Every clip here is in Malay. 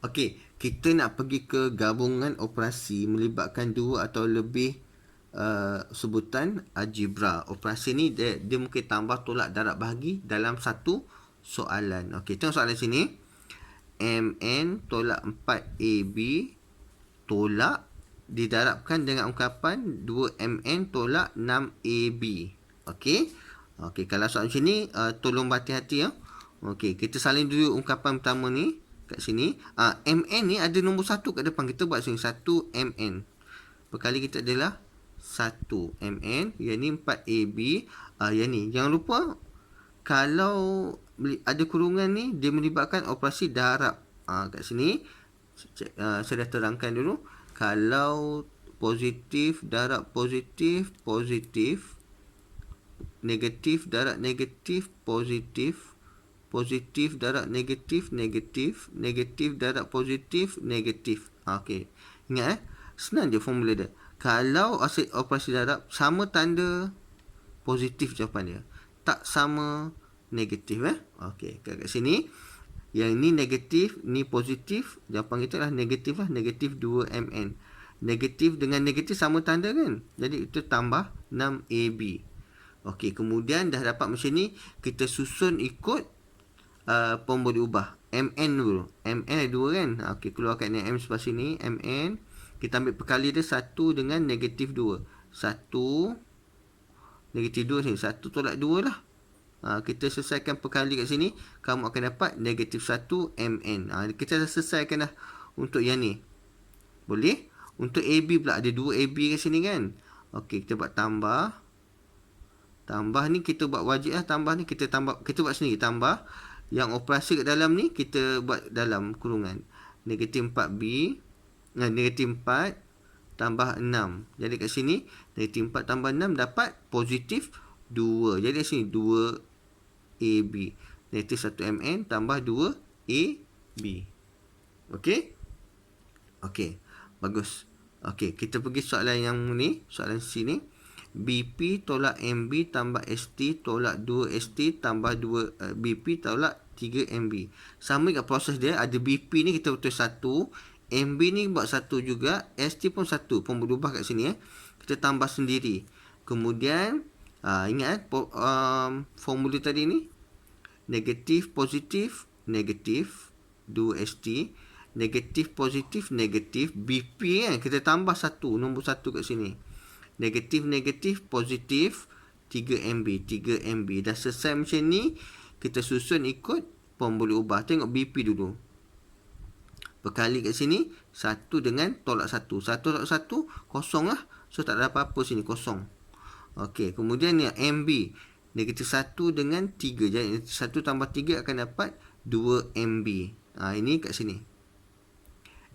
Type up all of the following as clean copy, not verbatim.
Okey, kita nak pergi ke gabungan operasi melibatkan dua atau lebih sebutan algebra. Operasi ni dia mungkin tambah tolak darab bahagi dalam satu soalan. Okey, tengok soalan sini. MN tolak 4AB tolak didarabkan dengan ungkapan 2MN tolak 6AB. Okey. Okey, kalau soalan sini tolong berhati-hati ya. Okey, kita salin dulu ungkapan pertama ni kat sini. MN ni ada nombor 1 kat depan. Kita buat sini 1MN. Berkali kita adalah 1MN. Yang ni 4AB. Yang ni jangan lupa kalau ada kurungan ni dia melibatkan operasi darab. Kat sini saya dah terangkan dulu. Kalau positif darab positif, positif, negatif darab negatif, positif, positif darab negatif, negatif, negatif darab positif, negatif. Okey. Ingat senang je formula dia. Kalau asyik operasi darab sama tanda positif jawapan dia. Tak sama negatif Okey, kat sini yang ni negatif, ni positif, jawapan kita lah negatif lah, negatif 2MN. Negatif dengan negatif sama tanda kan? Jadi itu tambah 6AB. Okey, kemudian dah dapat macam ni, kita susun ikut pemboleh ubah. MN dulu. MN ada 2 kan? Okey, keluarkan M sebelah sini, MN. Kita ambil perkali dia 1 dengan negatif 2. 1 negatif 2 sini. 1 tolak 2 lah. Kita selesaikan perkali kat sini, kamu akan dapat negatif 1 MN. Kita dah selesaikan dah untuk yang ni. Boleh? Untuk AB pula ada 2 AB kat sini kan. Okey, kita buat tambah. Tambah ni kita buat wajib lah. Tambah ni kita tambah, kita buat sendiri. Tambah. Yang operasi kat dalam ni kita buat dalam kurungan. Negatif 4B. Negatif 4 tambah 6. Jadi kat sini negatif 4 tambah 6 dapat positif 2. Jadi kat sini 2 AB. Negatif 1MN tambah 2AB. Okey? Okey. Bagus. Okey, kita pergi soalan yang ni. Soalan sini. BP tolak MB tambah ST tolak 2ST tambah 2 BP tolak 3MB. Sama kat proses dia. Ada BP ni kita betul 1. MB ni buat 1 juga. ST pun 1. Pemboleh ubah kat sini kita tambah sendiri. Kemudian ingat formula tadi ni negatif positif negatif 2ST, negatif positif negatif BP kan, kita tambah 1 nombor 1 kat sini, negatif negatif positif 3MB 3MB. Dah selesai macam ni, kita susun ikut pemboleh ubah. Tengok BP dulu, berkali kat sini 1 dengan tolak 1, 1 tolak 1 kosong lah, so tak ada apa-apa sini, kosong. Okey, kemudian ni MB negatif 1 dengan 3. Jadi 1 tambah 3 akan dapat 2MB. Ini kat sini.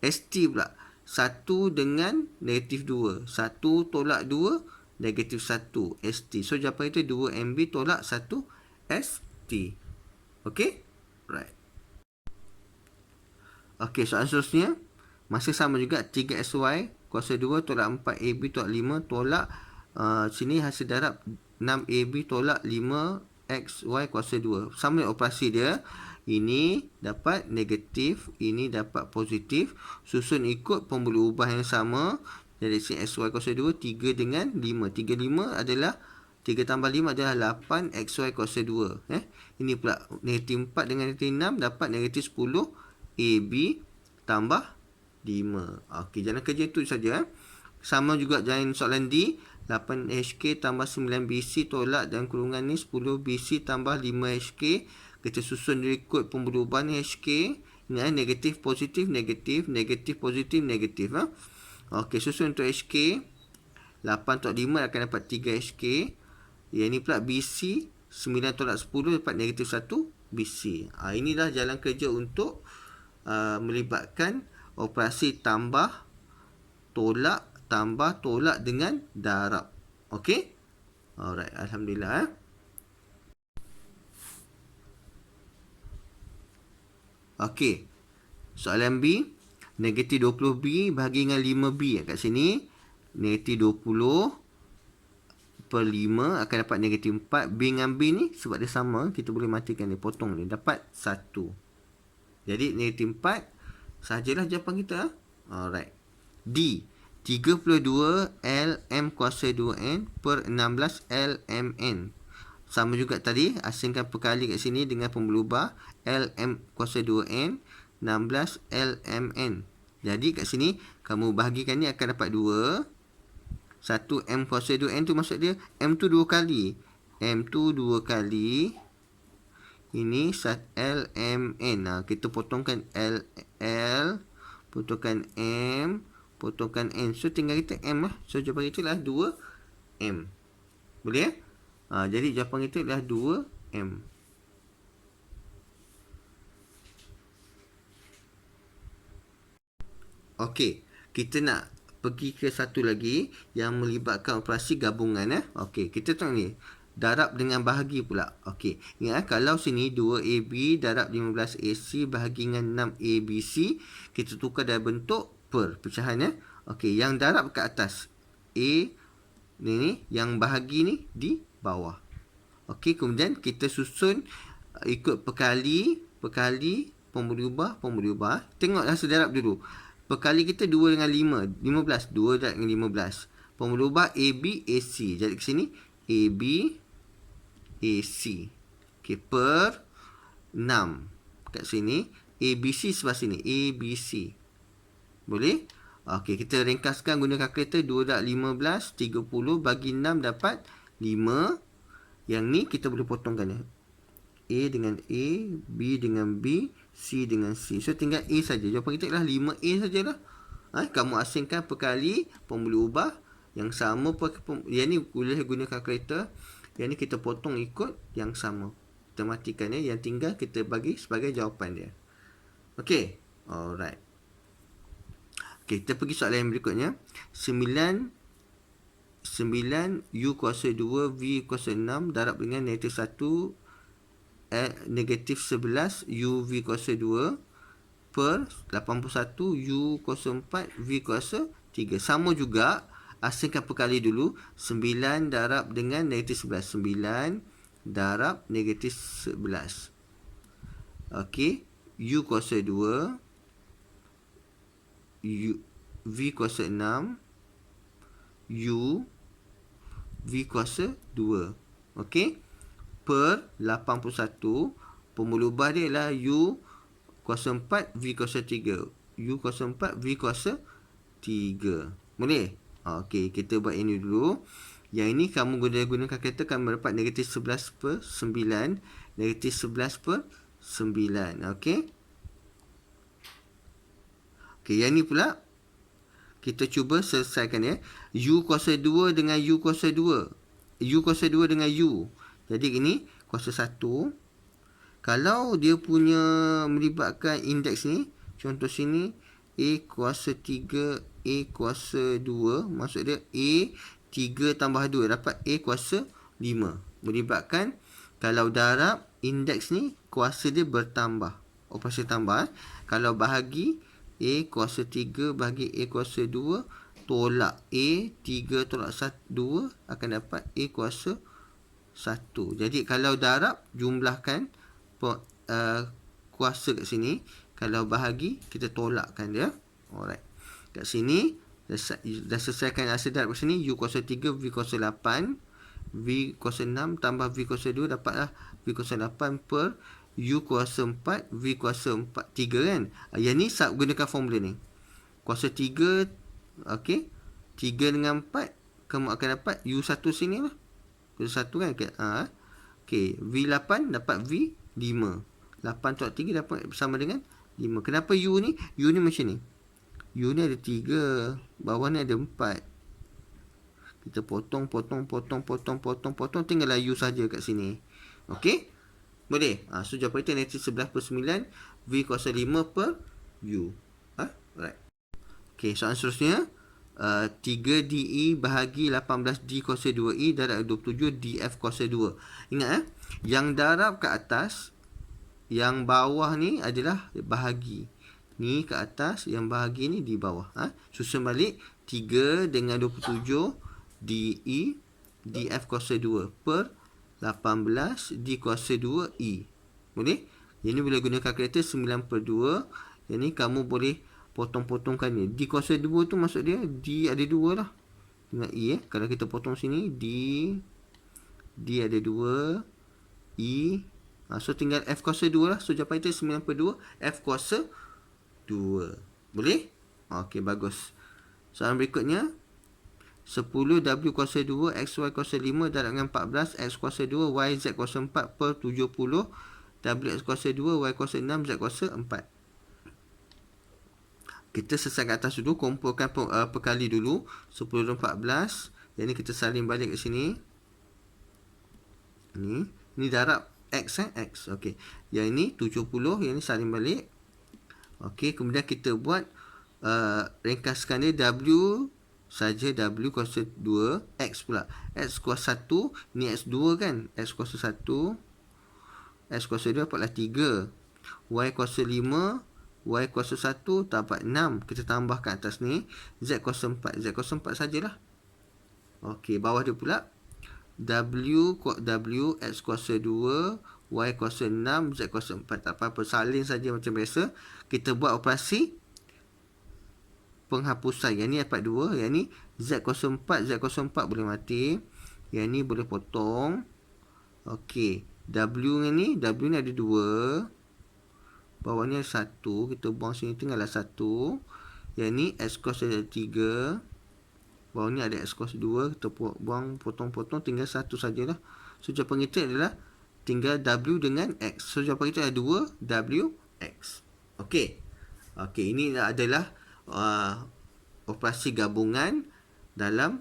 ST pula 1 dengan negatif 2. 1 tolak 2 negatif 1 ST. So jawapan itu 2MB tolak 1 ST. Okey? Right. Okey, soalan seterusnya masih sama juga. 3SY kuasa 2 tolak 4AB tolak 5 tolak sini hasil darab 6AB tolak 5XY kuasa 2. Sama operasi dia. Ini dapat negatif, ini dapat positif. Susun ikut pemboleh ubah yang sama. Jadi sini XY kuasa 2, 3 dengan 5. 3, 5 adalah 3 tambah 5 adalah 8 XY kuasa 2. Ini pula negatif 4 dengan negatif 6 dapat negatif 10 AB tambah 5. Okey, jalan kerja itu saja. Sama juga jalan soalan D. 8HK tambah 9BC tolak dan kurungan ni 10BC tambah 5HK. Kita susun ikut pemboleh ubah ni HK. Ini negatif, positif, negatif, negatif, positif, negatif. Okey, susun untuk HK. 8 tolak 5 akan dapat 3HK. Yang ni pula BC. 9 tolak 10 dapat negatif 1 BC. Inilah jalan kerja untuk melibatkan operasi tambah, tolak, tambah, tolak dengan darab. Okey? Alright, alhamdulillah. Okey. Soalan B, negatif 20B bahagi dengan 5B kat sini. Negatif 20 per 5 akan dapat negatif 4. B dengan B ni sebab dia sama, kita boleh matikan dia, potong dia, dapat 1. Jadi negatif 4 Sajalah jawapan kita. Alright. D. 32 lm kuasa 2n per 16 lmn. Sama juga tadi, asingkan perkali kat sini dengan pemberubah lm kuasa 2n 16 lmn. Jadi kat sini kamu bahagikan ni akan dapat 2. 1 m kuasa 2n tu maksud dia m tu 2 kali. M tu 2 kali. Ini lmn. Kita potongkan l, potongkan m, potongkan n. So tinggal kita m lah. So jawapan kita adalah 2m. Boleh? Jadi jawapan kita adalah 2m. Okey, kita nak pergi ke satu lagi yang melibatkan operasi gabungan. Okey, kita tengok ni. Darab dengan bahagi pula. Okey, ingat kalau sini 2AB darab 15AC bahagi dengan 6ABC, kita tukar dalam bentuk per pecahan. Okey, yang darab ke atas A ni, yang bahagi ni di bawah. Okey, kemudian kita susun ikut perkali, pemberubah. Tengoklah sedarab dulu. Perkali kita 2 dengan 5, 15. 2 darab dengan 15. Pemberubah AB, AC. Jadi ke sini AB, AC. Okey, per 6. Kat sini ABC sebelah sini. ABC. Boleh? Okey, kita ringkaskan guna kalkulator. 2 darab 15, 30 bagi 6 dapat 5. Yang ni kita boleh potongkan. A dengan A, B dengan B, C dengan C. So tinggal A saja. Jawapan kita adalah 5A sajalah. Kamu asingkan perkali, boleh ubah. Yang sama, yang ni boleh guna kalkulator. Yang ni kita potong ikut yang sama. Kita matikan Yang tinggal kita bagi sebagai jawapan dia. Okey. Alright. Okey, kita pergi soalan yang berikutnya. 9 U kuasa 2 V kuasa 6 darab dengan negatif 1 negatif 11 U V kuasa 2 per 81 U kuasa 4 V kuasa 3. Sama juga, asingkan perkali dulu. 9 darab dengan negatif 11. 9 darab negatif 11. Okey, U kuasa 2 U V kuasa 6 U V kuasa 2. Okey, per 81. Pemulubah dia adalah U kuasa 4 V kuasa 3. U kuasa 4 V kuasa 3. Boleh? Okey, kita buat ini dulu. Yang ini kamu guna kalkulator akan mendapat negatif 11 per 9. Negatif 11 per 9. Okey. Okey, yang ni pula kita cuba selesaikan U kuasa 2 dengan U kuasa 2. U kuasa 2 dengan U. Jadi ini kuasa 1. Kalau dia punya melibatkan indeks ni, contoh sini A kuasa 3, A kuasa 2. Maksud dia A 3 tambah 2 dapat A kuasa 5. Melibatkan kalau darab indeks ni kuasa dia bertambah. Operasi tambah. Kalau bahagi A kuasa 3 bagi A kuasa 2, tolak A 3 tolak 2 akan dapat A kuasa 1. Jadi kalau darab, jumlahkan kuasa kat sini. Kalau bahagi, kita tolakkan dia. Alright. Kat sini dah selesaikan hasil darab kat sini. U kuasa 3 V kuasa 8, V kuasa 6 tambah V kuasa 2 dapatlah V kuasa 8 per U kuasa 4 V kuasa 3 kan. Yang ni gunakan formula ni. Kuasa 3. Okey, 3 dengan 4 kamu akan dapat U1 sini lah. Kuasa 1 kan. Okey, V8 dapat V5. 8 tolak 3 dapat bersama dengan 5. Kenapa U ni? U ni macam ni. U ni ada 3, bawah ni ada 4. Kita potong, tinggallah U saja kat sini. Okey? Boleh? So jawapan kita negatif 11 per 9 V kuasa 5 per U. Right. Okey, soalan seterusnya. 3DE bahagi 18D kuasa 2E darab 27 DF kuasa 2. Ingat yang darab ke atas, yang bawah ni adalah bahagi. Ni ke atas, yang bahagi ni di bawah. Susun balik 3 dengan 27 DE DF kuasa 2 per 18 D kuasa 2 E. Boleh? Yang ni boleh guna kalkulator. 9 per 2 Yang ni kamu boleh potong-potongkan ni. D kuasa 2 tu maksud dia D ada 2 lah. Dengan E Kalau kita potong sini D ada 2, E. So tinggal F kuasa 2 lah. So jawapan kita 9/2 F kuasa 2. Boleh? Okey, bagus. Soalan berikutnya. 10W kuasa 2 XY kuasa 5 darab dengan 14 X kuasa 2 Y Z kuasa 4 per 70 WX kuasa 2 Y kuasa 6 Z kuasa 4. Kita selesai kat atas dulu. Kumpulkan perkali dulu. 10 dan 14. Yang ni kita salin balik ke sini. Ni darab X X. Okey. Yang ini 70. Yang ni salin balik. Okey. Kemudian kita buat ringkaskan dia W saja W kuasa 2 X pula X kuasa 1 ni X2 kan X kuasa 1 X kuasa 2 dapatlah 3 Y kuasa 5 Y kuasa 1 dapat 6 kita tambahkan atas ni Z kuasa 4 Z kuasa 4 sajalah. Okey, bawah dia pula W X kuasa 2 Y kuasa 6 Z kuasa 4 tak apa-apa salin saja macam biasa. Kita buat operasi penghapusan. Yang ni dapat 2. Yang ni Z kuasa 4. Z kuasa 4 boleh mati. Yang ni boleh potong. Okey. W ni ada 2. Bawah ni ada 1. Kita buang sini tinggallah 1. Yang ni X kuasa 3. Bawah ni ada X kuasa 2. Kita buang potong-potong tinggal 1 sajalah. So jawapan kita adalah tinggal W dengan X. So jawapan kita adalah 2 W X. Okey. Okey, ini adalah operasi gabungan dalam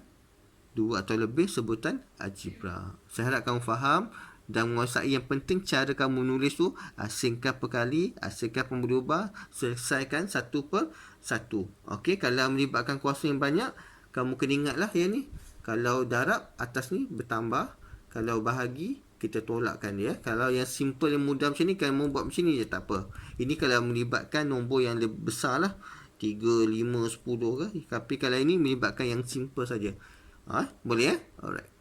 2 atau lebih sebutan algebra. Saya harap kamu faham dan menguasai yang penting cara kamu menulis tu. Asingkan perkali, asingkan pemberi ubah, selesaikan satu per satu. Okey, kalau melibatkan kuasa yang banyak, kamu kena ingatlah yang ni. Kalau darab, atas ni bertambah. Kalau bahagi, kita tolakkan dia. Kalau yang simple, yang mudah macam ni, kamu buat macam ni je, tak apa. Ini kalau melibatkan nombor yang lebih besar lah. 3, 5, 10 ke. Tapi kalau ini melibatkan yang simple saja. Boleh Alright.